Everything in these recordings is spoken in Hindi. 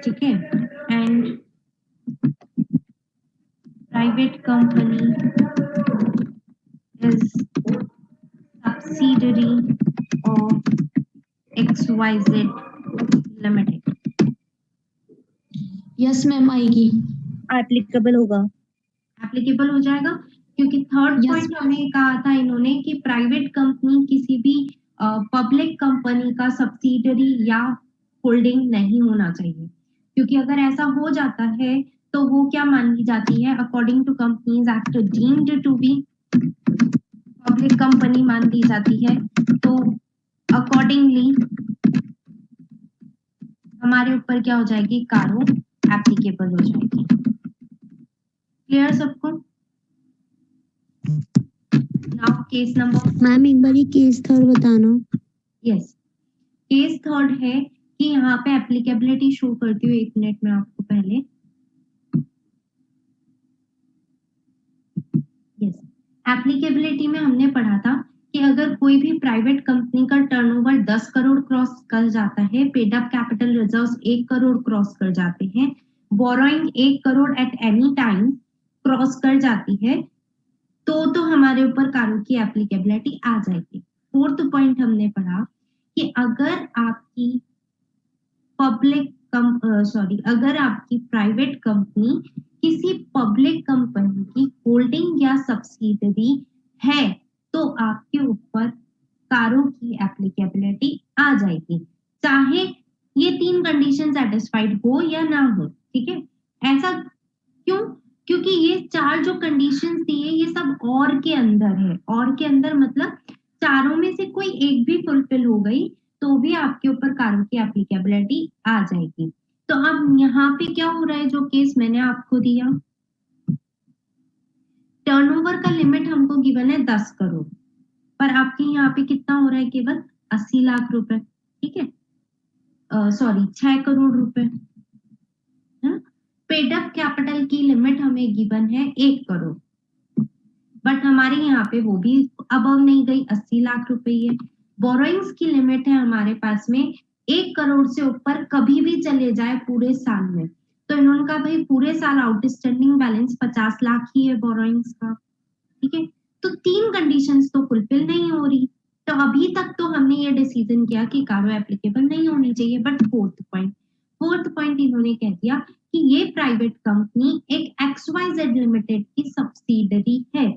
ठीक है, and private company is subsidiary of XYZ limited. Yes ma'am आएगी। एप्लीकेबल होगा, एप्लीकेबल हो जाएगा, क्योंकि थर्ड पॉइंट हमें कहा था इन्होंने कि प्राइवेट कंपनी किसी भी पब्लिक कंपनी का सब्सिडरी या होल्डिंग नहीं होना चाहिए, क्योंकि अगर ऐसा हो जाता है तो वो क्या मानी जाती है, according to companies act deemed to be public company मान दी जाती है। तो अकॉर्डिंगली हमारे ऊपर क्या हो जाएगी, कारो एप्लीकेबल हो जाएगी। क्लियर सबको? नाउ केस नंबर, मैम एक बार केस थर्ड बताना। यस, केस थर्ड है कि यहाँ पे एप्लीकेबिलिटी शो करती हूँ, 1 मिनट में आपको पहले। यस, एप्लीकेबिलिटी में हमने पढ़ा था कि अगर कोई भी प्राइवेट कंपनी का टर्नओवर 10 करोड़ क्रॉस कर जाता है, paid up capital reserves 1 crore cross कर जाते हैं, borrowing 1 crore at any time cross कर जाती है, तो हमारे ऊपर कारो की एप्लीकेबिलिटी आ जाएगी। फोर्थ पॉइंट हमने पढ़ा कि अगर आपकी अगर आपकी प्राइवेट कंपनी किसी पब्लिक कंपनी की होल्डिंग या सब्सिडरी है तो आपके ऊपर कारो की एप्लीकेबिलिटी आ जाएगी, चाहे ये 3 कंडीशन सेटिस्फाइड हो या ना हो। ठीक है, ऐसा क्यों? क्योंकि ये 4 जो कंडीशंस दिए ये सब और के अंदर है, और के अंदर मतलब चारों में से कोई एक भी फुलफिल हो गई तो भी आपके ऊपर कारो की एप्लीकेबिलिटी आ जाएगी। तो अब यहाँ पे क्या हो रहा है, जो केस मैंने आपको दिया, टर्नओवर का लिमिट हमको गिवन है 10 करोड़, पर आपके यहाँ पे कितना हो रहा है, केवल 80 लाख रुपए। ठीक है, सॉरी 6 करोड़ रुपए। पेड अप कैपिटल की लिमिट हमें गिवन है 1 करोड़, बट हमारे यहाँ पे वो भी अबव नहीं गई, 80 लाख रुपए है। बोरोइंग्स की लिमिट है हमारे पास में 1 करोड़ से ऊपर कभी भी चले जाए पूरे साल में, तो इन्होंने कहा भाई पूरे साल आउटस्टैंडिंग बैलेंस 50 लाख ही है बोरोइंग्स का। ठीक है, तो 3 कंडीशंस तो फुलफिल नहीं हो रही, तो अभी तक तो हमने ये डिसीजन किया कि कारो एप्लीकेबल नहीं होनी चाहिए। बट फोर्थ पॉइंट इन्होंने कह दिया कि ये प्राइवेट कंपनी एक XYZ लिमिटेड की सब्सिडरी है,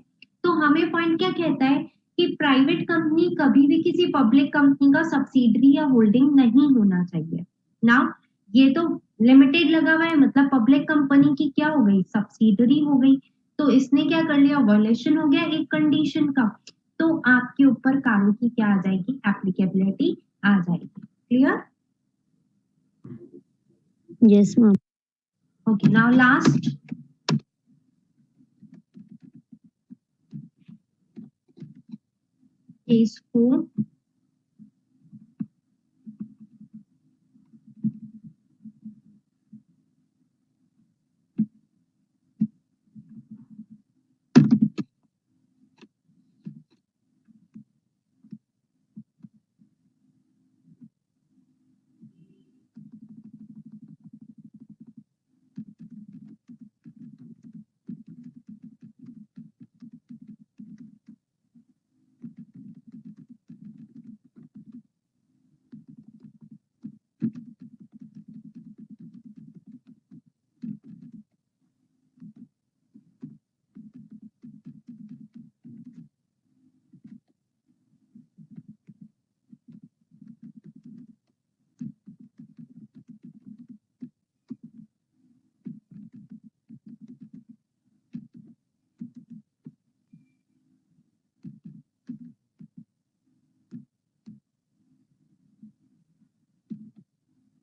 तो हमें पॉइंट क्या कहता है कि प्राइवेट कंपनी कभी भी किसी पब्लिक कंपनी का सब्सिडरी या होल्डिंग नहीं होना चाहिए। नाउ ये तो लिमिटेड लगा हुआ है, मतलब पब्लिक कंपनी की क्या हो गई, सब्सिडरी हो गई, तो इसने क्या कर लिया, वायलेशन हो गया एक कंडीशन का, तो आपके ऊपर कारो की क्या आ जाएगी, एप्लीकेबिलिटी आ जाएगी। Clear? Yes ma'am. Okay, now last case 4,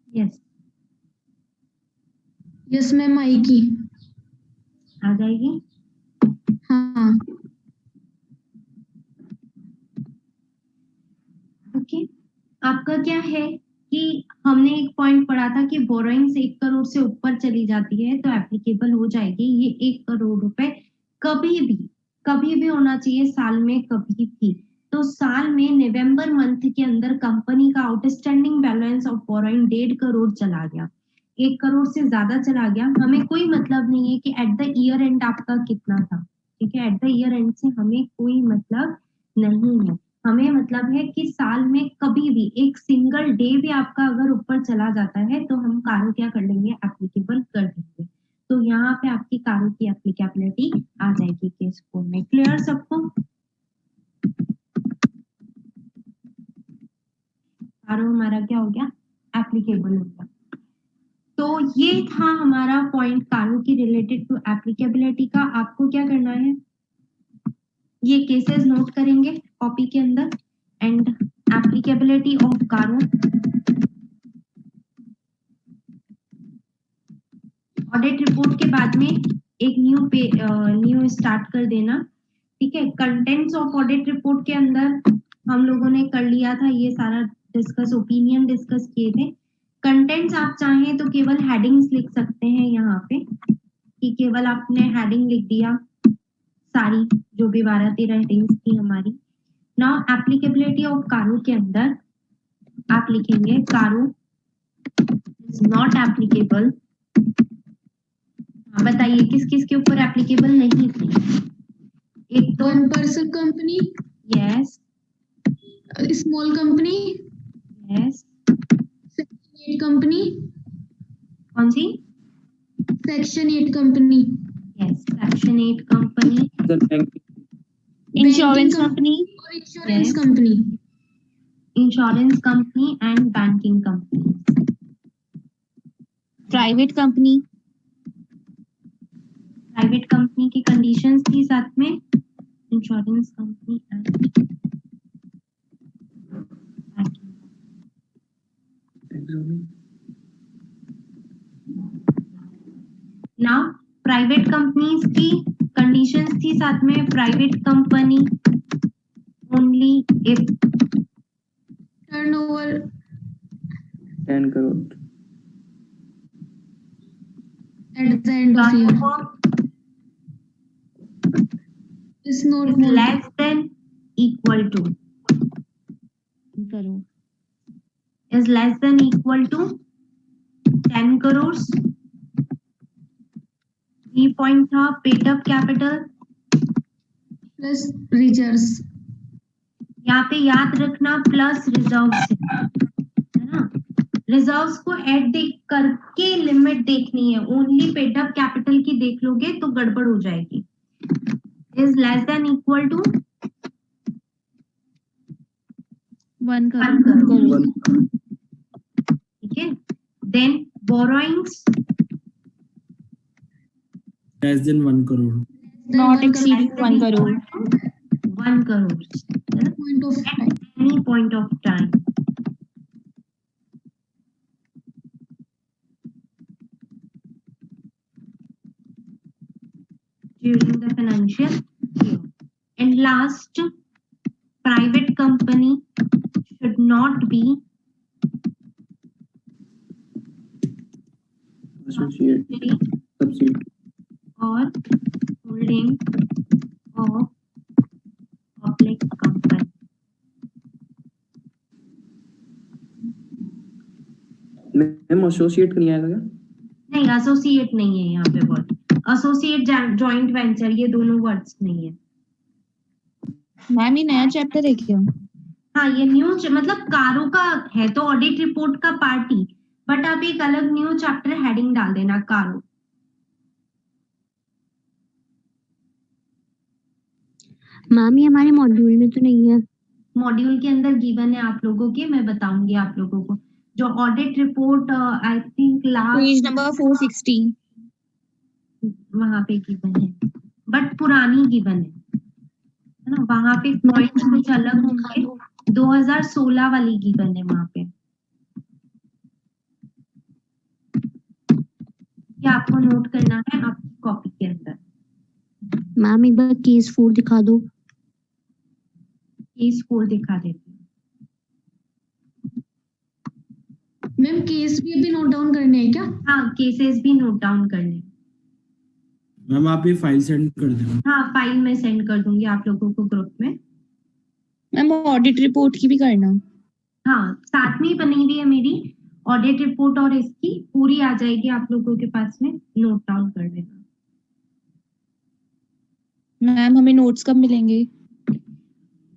yes yes ma'am आएगी। आ जाएगी। हाँ ओके, आपका क्या है कि हमने एक पॉइंट पढ़ा था कि बोरोइंग्स 1 करोड़ से ऊपर चली जाती है तो एप्लीकेबल हो जाएगी। ये 1 करोड़ रुपए कभी भी होना चाहिए, साल में कभी भी। तो साल में नवंबर मंथ के अंदर कंपनी का outstanding balance of borrowing 1.5 crore चला गया, 1 करोड़ से ज्यादा चला गया, हमें कोई मतलब नहीं है कि एट द ईयर एंड आपका कितना था, ठीक है। एट द ईयर एंड से हमें कोई मतलब नहीं है, हमें मतलब है कि साल में कभी भी एक सिंगल डे भी आपका अगर ऊपर चला जाता है तो हम कारो क्या कर लेंगे, एप्लीकेबल कर देंगे। तो यहाँ पे आपकी कारो की एप्लीकेबिलिटी आ जाएगी केस 4 में। क्लियर सबको? कारो हमारा क्या हो गया, एप्लीकेबल हो गया। तो ये था हमारा पॉइंट कारो की रिलेटेड टू एप्लीकेबिलिटी का। आपको क्या करना है, ये केसेस नोट करेंगे कॉपी के अंदर, एंड एप्लीकेबिलिटी ऑफ कारो, ऑडिट रिपोर्ट के बाद में एक न्यू स्टार्ट कर देना, ठीक है। कंटेंट्स ऑफ ऑडिट रिपोर्ट के अंदर हम लोगों ने कर लिया था ये सारा डिस्कस, ओपिनियन डिस्कस किए थे। कंटेंट्स आप चाहें तो केवल हेडिंग्स लिख सकते हैं यहाँ पे, कि केवल आपने हेडिंग लिख दिया, सारी जो भी 12-13 हेडिंग्स थी हमारी। नाउ एप्लीकेबिलिटी ऑफ कारो के अंदर आप लिखेंगे कारो इज नॉट एप्लीकेबल। बताइए किस किस के ऊपर एप्लीकेबल नहीं थी? एक तो 1 person company, yes, small company, yes, section 8 company, कौन सी? Section 8 company, yes, section 8 company, insurance company, और insurance Yes. Company. Insurance company and banking company. Private company, private company की कंडीशंस थी साथ में, insurance company and now private companies की कंडीशंस थी साथ में, private company only if turnover 10 crore at the end of year is not is more less than equal to करो, is less than equal to 10 crores। ये पॉइंट था paid up capital. plus reserves। यहाँ पे याद रखना प्लस रिजर्व है ना, रिजर्व्स को ऐड देख करके लिमिट देखनी है, ओनली पेड अप कैपिटल की देख लोगे तो गड़बड़ हो जाएगी। Is less than equal to 1 1 crore, crore, ठीक है। Then borrowings less than 1 crore not exceeding 1 crore, 1 crore point of time। at any point of time। During the financial year. And last, private company should not be associate subsidiary or holding of public company। Ma'am associate नहीं आएगा क्या? नहीं, एसोसिएट नहीं है यहाँ पे वर्ड, एसोसिएट जॉइंट वेंचर ये दोनों वर्ड्स नहीं है। मैम ये नया चैप्टर है क्या? हाँ, ये न्यू मतलब कारो का है तो ऑडिट रिपोर्ट का पार्ट ही, बट आप एक अलग न्यू चैप्टर हेडिंग डाल देना कारो। मैम ये हमारे मॉड्यूल में तो नहीं है। मॉड्यूल के अंदर गिवन है आप लोगों के, मैं बताऊंगी आप लोगों को। जो audit report I think page last number 460, वहां पे गिवन है, बट पुरानी गिवन है ना, वहां पे पॉइंट्स कुछ अलग होंगे। 2016 वाली गिवन है वहां पे, ये आपको नोट करना है आपकी कॉपी के अंदर। मैम एक बार केस 4 दिखा दो। केस 4 दिखा देती हूँ। मैम केस भी अभी नोट डाउन करने हैं क्या? हाँ, केसेस भी नोट डाउन करने। मैम आप ये फाइल सेंड कर देना। हाँ, फाइल में सेंड कर दूंगी आप लोगों को ग्रुप में। मैम ऑडिट रिपोर्ट की भी करना। हाँ, साथ में ही बनी हुई है मेरी ऑडिट रिपोर्ट और इसकी पूरी आ जाएगी आप लोगों के पास में, नोट डाउन कर लेना। मैम हमें नोट्स कब मिलेंगे?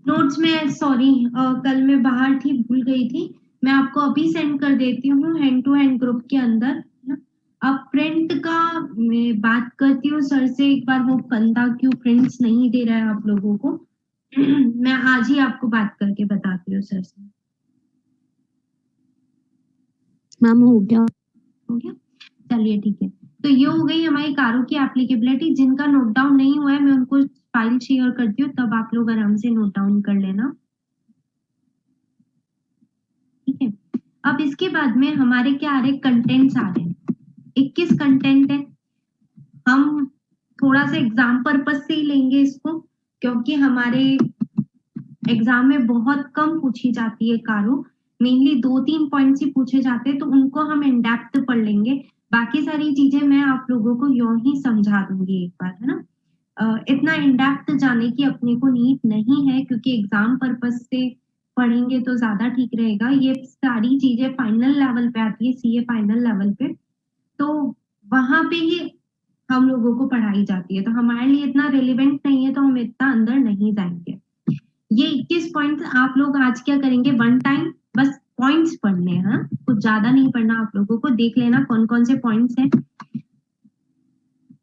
नोट्स में सॉरी कल मैं बाहर थी, भूल गई थी, मैं आपको अभी सेंड कर देती हूँ हैंड टू हैंड ग्रुप के अंदर ना। अब प्रिंट का मैं बात करती हूँ सर से एक बार, वो बंदा क्यों प्रिंट्स नहीं दे रहा है आप लोगों को। मैं आज ही आपको बात करके बताती हूँ सर से। मैम हो गया। हो गया, चलिए ठीक है। तो ये हो गई हमारी कारों की एप्लीकेबिलिटी। जिनका नोट डाउन नहीं हुआ है मैं उनको फाइल शेयर करती हूँ, तब आप लोग आराम से नोट डाउन कर लेना, ठीक है। अब इसके बाद में हमारे क्या आ रहे, कंटेंट्स आ रहे हैं। 21 कंटेंट है। हम थोड़ा सा एग्जाम पर्पस से ही लेंगे इसको, क्योंकि हमारे एग्जाम में बहुत कम पूछी जाती है कारो, मेनली 2-3 पॉइंट्स ही पूछे जाते हैं, तो उनको हम इन डेप्थ पढ़ लेंगे। बाकी सारी चीजें मैं आप लोगों को यूं ही समझा दूंगी एक बार, है ना। इतना इन डेप्थ जाने की अपने को नीड नहीं है, क्योंकि एग्जाम पर्पस से पढ़ेंगे तो ज्यादा ठीक रहेगा। ये सारी चीजें फाइनल लेवल पे आती है, सीए फाइनल लेवल पे, तो वहां पे ही हम लोगों को पढ़ाई जाती है, तो हमारे लिए इतना रेलिवेंट नहीं है, तो हम इतना अंदर नहीं जाएंगे। ये 21 पॉइंट्स आप लोग आज क्या करेंगे, वन टाइम बस पॉइंट्स पढ़ने हैं, हाँ? कुछ ज्यादा नहीं पढ़ना, आप लोगों को देख लेना कौन कौन से पॉइंट्स हैं।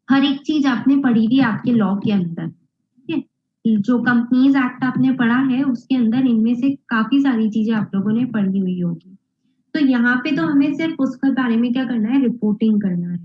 हर एक चीज आपने पढ़ी हुई आपके लॉ के अंदर, ठीक है। जो कंपनीज एक्ट आपने पढ़ा है उसके अंदर इनमें से काफी सारी चीजें आप लोगों ने पढ़ी हुई होगी। तो यहाँ पे तो हमें सिर्फ उसके बारे में क्या करना है, रिपोर्टिंग करना है।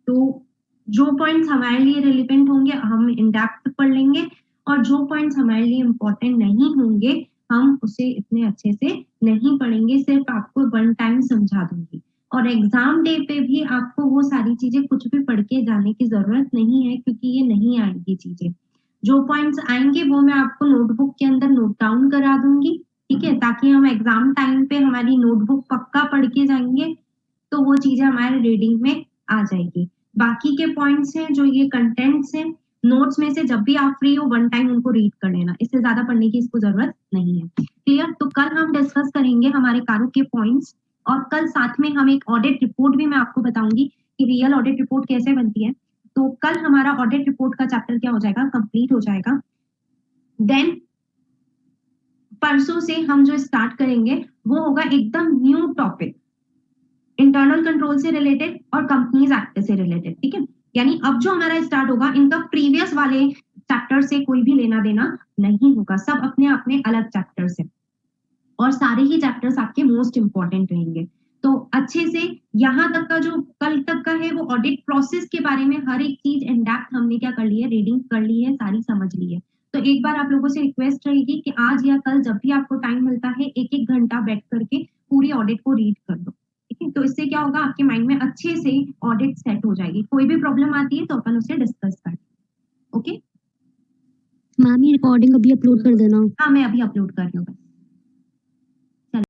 तो जो पॉइंट्स हमारे लिए रिलेवेंट होंगे हम इन डेप्थ पढ़ लेंगे, और जो पॉइंट्स हमारे लिए इम्पोर्टेंट नहीं होंगे हम उसे इतने अच्छे से नहीं पढ़ेंगे, सिर्फ आपको वन टाइम समझा दूंगी। और एग्जाम डे पे भी आपको वो सारी चीजें कुछ भी पढ़ के जाने की जरूरत नहीं है, क्योंकि ये नहीं आएगी चीजें। जो पॉइंट्स आएंगे वो मैं आपको नोटबुक के अंदर नोट डाउन करा दूंगी, ठीक है, ताकि हम एग्जाम टाइम पे हमारी नोटबुक पक्का पढ़ के जाएंगे, तो वो चीजें हमारे रीडिंग में आ जाएगी। बाकी के पॉइंट्स हैं जो ये कंटेंट्स हैं, नोट्स में से जब भी आप फ्री हो वन टाइम उनको रीड कर लेना, इससे ज्यादा पढ़ने की इसको जरूरत नहीं है। क्लियर? तो कल हम डिस्कस करेंगे हमारे कारों के पॉइंट्स, और कल साथ में हम एक ऑडिट रिपोर्ट भी मैं आपको बताऊंगी कि रियल ऑडिट रिपोर्ट कैसे बनती है। तो कल हमारा ऑडिट रिपोर्ट का चैप्टर क्या हो जाएगा, कंप्लीट हो जाएगा। देन परसों से हम जो स्टार्ट करेंगे वो होगा एकदम न्यू टॉपिक, इंटरनल कंट्रोल से रिलेटेड और कंपनीज एक्ट से रिलेटेड, ठीक है। यानी अब जो हमारा स्टार्ट होगा इनका प्रीवियस वाले चैप्टर से कोई भी लेना देना नहीं होगा, सब अपने अपने अलग चैप्टर से, और सारे ही चैप्टर्स आपके मोस्ट इंपॉर्टेंट रहेंगे। तो अच्छे से यहाँ तक का जो कल तक का है वो ऑडिट प्रोसेस के बारे में हर एक चीज इन डेप्थ हमने क्या कर ली है, रीडिंग कर ली है, सारी समझ ली है। तो एक बार आप लोगों से रिक्वेस्ट रहेगी कि आज या कल जब भी आपको टाइम मिलता है 1-1 घंटा बैठ करके पूरी ऑडिट को रीड कर दो, ठीक है। तो इससे क्या होगा, आपके माइंड में अच्छे से ऑडिट सेट हो जाएगी, कोई भी प्रॉब्लम आती है तो अपन उसे डिस्कस करें। ओके मैम ये रिकॉर्डिंग अभी अपलोड कर देना। हाँ मैं अभी अपलोड कर रही हूँ।